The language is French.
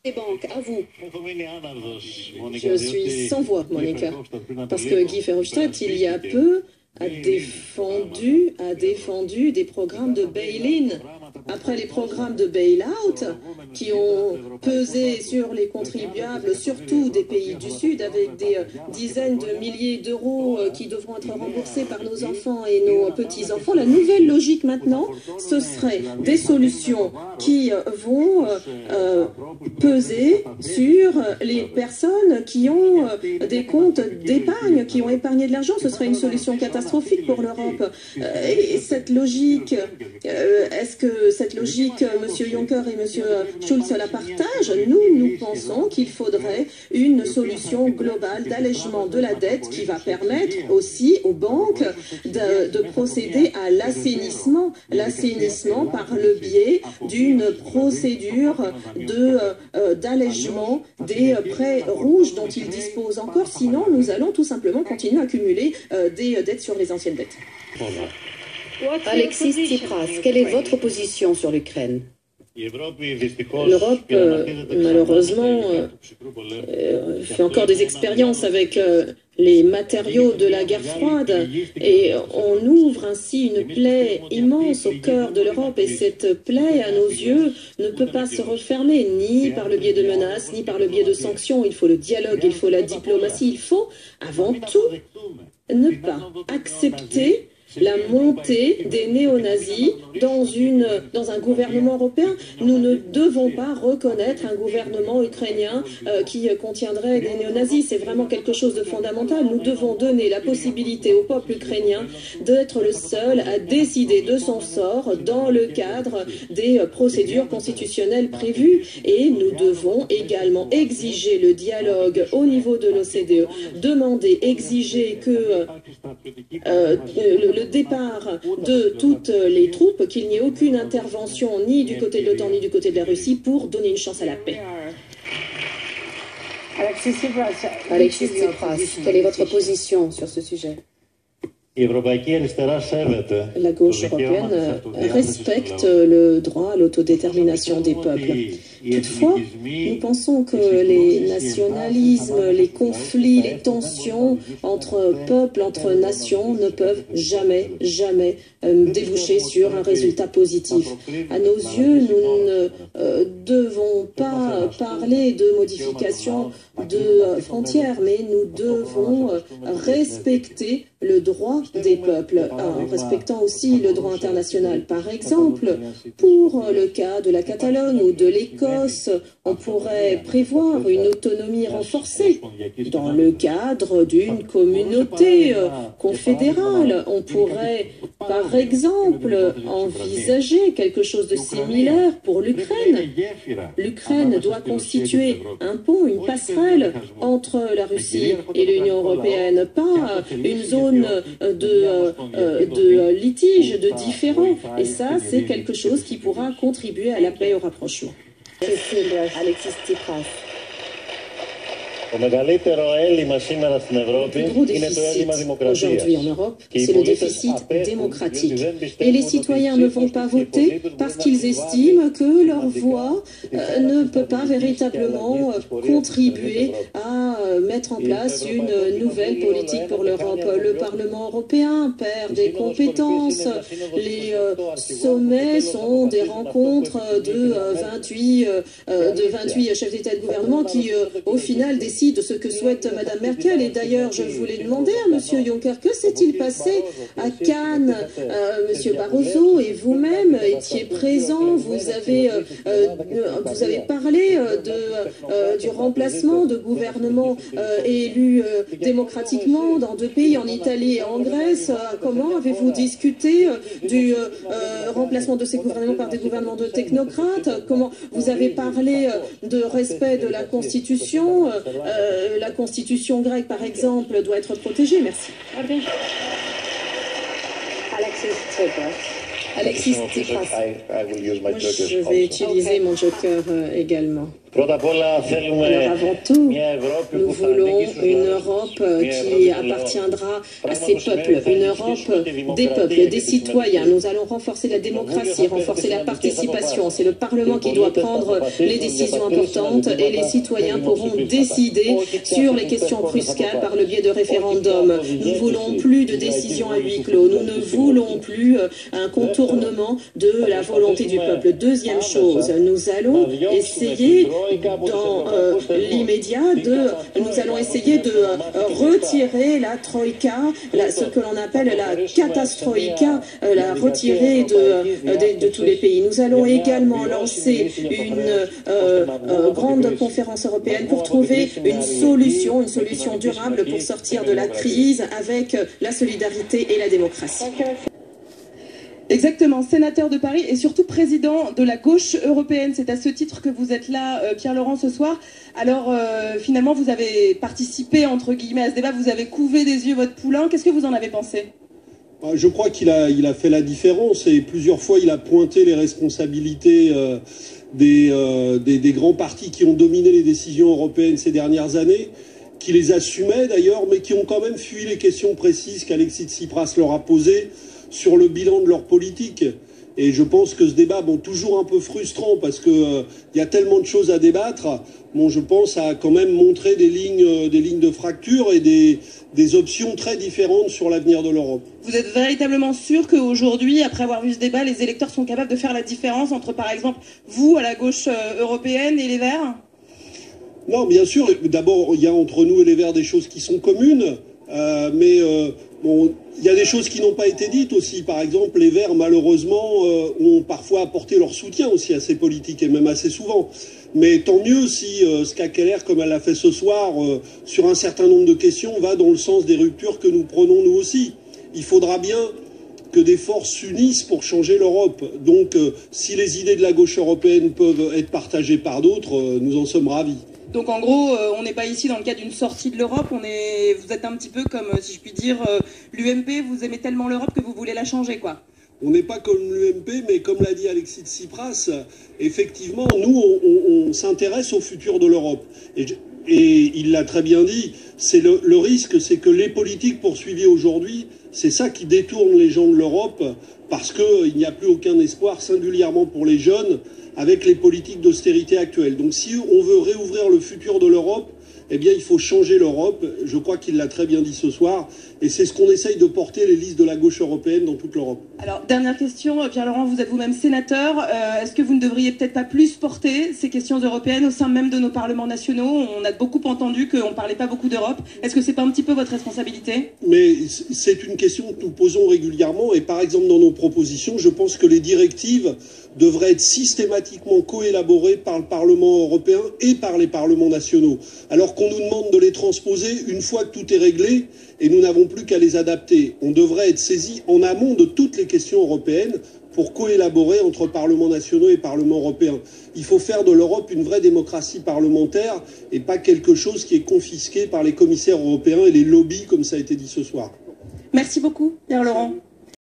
des banques, à vous. Je suis sans voix, Monica, parce que Guy Verhofstadt, il y a peu, a défendu des programmes de bail-in. Après les programmes de bail-out qui ont pesé sur les contribuables, surtout des pays du Sud, avec des dizaines de milliers d'euros qui devront être remboursés par nos enfants et nos petits-enfants, la nouvelle logique maintenant, ce serait des solutions qui vont peser sur les personnes qui ont des comptes d'épargne, qui ont épargné de l'argent. Ce serait une solution catastrophique pour l'Europe. Et cette logique, est-ce que cette logique, M. Juncker et M. Schulz la partagent? Nous pensons qu'il faudrait une solution globale d'allègement de la dette qui va permettre aussi aux banques de procéder à l'assainissement par le biais d'une procédure d'allègement des prêts rouges dont ils disposent encore. Sinon, nous allons tout simplement continuer à accumuler des dettes sur les anciennes dettes. Alexis Tsipras, quelle est votre position sur l'Ukraine? L'Europe, malheureusement, fait encore des expériences avec les matériaux de la guerre froide et on ouvre ainsi une plaie immense au cœur de l'Europe et cette plaie, à nos yeux, ne peut pas se refermer ni par le biais de menaces, ni par le biais de sanctions. Il faut le dialogue, il faut la diplomatie, il faut avant tout ne pas accepter la montée des néo-nazis dans un gouvernement européen. Nous ne devons pas reconnaître un gouvernement ukrainien qui contiendrait des néo-nazis. C'est vraiment quelque chose de fondamental. Nous devons donner la possibilité au peuple ukrainien d'être le seul à décider de son sort dans le cadre des procédures constitutionnelles prévues. Et nous devons également exiger le dialogue au niveau de l'OCDE, exiger que le départ de toutes les troupes, qu'il n'y ait aucune intervention ni du côté de l'OTAN ni du côté de la Russie pour donner une chance à la paix. Alexis Tsipras, quelle est votre position sur ce sujet? La gauche européenne respecte le droit à l'autodétermination des peuples. Toutefois, nous pensons que les nationalismes, les conflits, les tensions entre peuples, entre nations ne peuvent jamais déboucher sur un résultat positif. À nos yeux, nous ne devons pas parler de modification de frontières, mais nous devons respecter le droit des peuples, en respectant aussi le droit international. Par exemple, pour le cas de la Catalogne ou de l'Écosse, on pourrait prévoir une autonomie renforcée dans le cadre d'une communauté confédérale. On pourrait, par exemple, envisager quelque chose de similaire pour l'Ukraine. L'Ukraine doit constituer un pont, une passerelle entre la Russie et l'Union européenne, pas une zone de litige, de différend. Et ça, c'est quelque chose qui pourra contribuer à la paix et au rapprochement. Alexis Tsipras. Le plus gros déficit aujourd'hui en Europe, c'est le déficit démocratique. Et les citoyens ne vont pas voter parce qu'ils estiment que leur voix ne peut pas véritablement contribuer à mettre en place une nouvelle politique pour l'Europe. Le Parlement européen perd des compétences. Les sommets sont des rencontres de 28 chefs d'État et de gouvernement qui, au final, décident de ce que souhaite Mme Merkel. Et d'ailleurs, je voulais demander à M. Juncker, que s'est-il passé à Cannes? M. Barroso et vous-même étiez présents, vous avez parlé du remplacement de gouvernements élus démocratiquement dans deux pays, en Italie et en Grèce. Comment avez-vous discuté du remplacement de ces gouvernements par des gouvernements de technocrates? Comment vous avez parlé de respect de la Constitution? La Constitution grecque, par exemple, doit être protégée. Merci. Alexis Tsipras. Moi, je vais utiliser mon joker également. Alors avant tout, nous voulons une Europe qui appartiendra à ses peuples, une Europe des peuples, des citoyens. Nous allons renforcer la démocratie, renforcer la participation. C'est le Parlement qui doit prendre les décisions importantes et les citoyens pourront décider sur les questions cruciales par le biais de référendums. Nous ne voulons plus de décisions à huis clos. Nous ne voulons plus un contournement de la volonté du peuple. Deuxième chose, nous allons essayer dans l'immédiat nous allons essayer de retirer la troïka, ce que l'on appelle la catastrophica, la retirer de tous les pays. Nous allons également lancer une grande conférence européenne pour trouver une solution durable pour sortir de la crise avec la solidarité et la démocratie. Exactement, sénateur de Paris et surtout président de la gauche européenne. C'est à ce titre que vous êtes là, Pierre-Laurent, ce soir. Alors, finalement, vous avez participé, entre guillemets, à ce débat. Vous avez couvé des yeux votre poulain. Qu'est-ce que vous en avez pensé ? Je crois qu'il a fait la différence et plusieurs fois, il a pointé les responsabilités des grands partis qui ont dominé les décisions européennes ces dernières années, qui les assumaient d'ailleurs, mais qui ont quand même fui les questions précises qu'Alexis Tsipras leur a posées sur le bilan de leur politique. Et je pense que ce débat, toujours un peu frustrant parce que y a tellement de choses à débattre, je pense a quand même montré des lignes de fracture et des options très différentes sur l'avenir de l'Europe. Vous êtes véritablement sûr qu'aujourd'hui, après avoir vu ce débat, les électeurs sont capables de faire la différence entre, par exemple, vous, à la gauche européenne, et les Verts ? Non, bien sûr. D'abord, il y a entre nous et les Verts des choses qui sont communes, mais il y a des choses qui n'ont pas été dites aussi. Par exemple, les Verts, malheureusement, ont parfois apporté leur soutien aussi à ces politiques, et même assez souvent. Mais tant mieux si Ska Keller, comme elle l'a fait ce soir, sur un certain nombre de questions, va dans le sens des ruptures que nous prenons nous aussi. Il faudra bien que des forces s'unissent pour changer l'Europe. Donc, si les idées de la gauche européenne peuvent être partagées par d'autres, nous en sommes ravis. Donc en gros, on n'est pas ici dans le cadre d'une sortie de l'Europe, vous êtes un petit peu comme, si je puis dire, l'UMP, vous aimez tellement l'Europe que vous voulez la changer, quoi. On n'est pas comme l'UMP, mais comme l'a dit Alexis Tsipras, effectivement, nous, on s'intéresse au futur de l'Europe. Et il l'a très bien dit, le risque, c'est que les politiques poursuivies aujourd'hui, c'est ça qui détourne les gens de l'Europe, parce qu'il n'y a plus aucun espoir, singulièrement pour les jeunes, avec les politiques d'austérité actuelles. Donc si on veut réouvrir le futur de l'Europe, eh bien il faut changer l'Europe. Je crois qu'il l'a très bien dit ce soir. Et c'est ce qu'on essaye de porter, les listes de la gauche européenne dans toute l'Europe. Alors, dernière question, Pierre-Laurent, vous êtes vous-même sénateur. Est-ce que vous ne devriez peut-être pas plus porter ces questions européennes au sein même de nos parlements nationaux? On a beaucoup entendu qu'on ne parlait pas beaucoup d'Europe. Est-ce que c'est pas un petit peu votre responsabilité? Mais c'est une question que nous posons régulièrement. Et par exemple, dans nos propositions, je pense que les directives devraient être systématiquement coélaborées par le Parlement européen et par les parlements nationaux. Alors qu'on nous demande de les transposer une fois que tout est réglé, et nous n'avons plus qu'à les adapter. On devrait être saisi en amont de toutes les questions européennes pour coélaborer entre parlements nationaux et parlements européens. Il faut faire de l'Europe une vraie démocratie parlementaire et pas quelque chose qui est confisqué par les commissaires européens et les lobbies, comme ça a été dit ce soir. Merci beaucoup, Pierre-Laurent.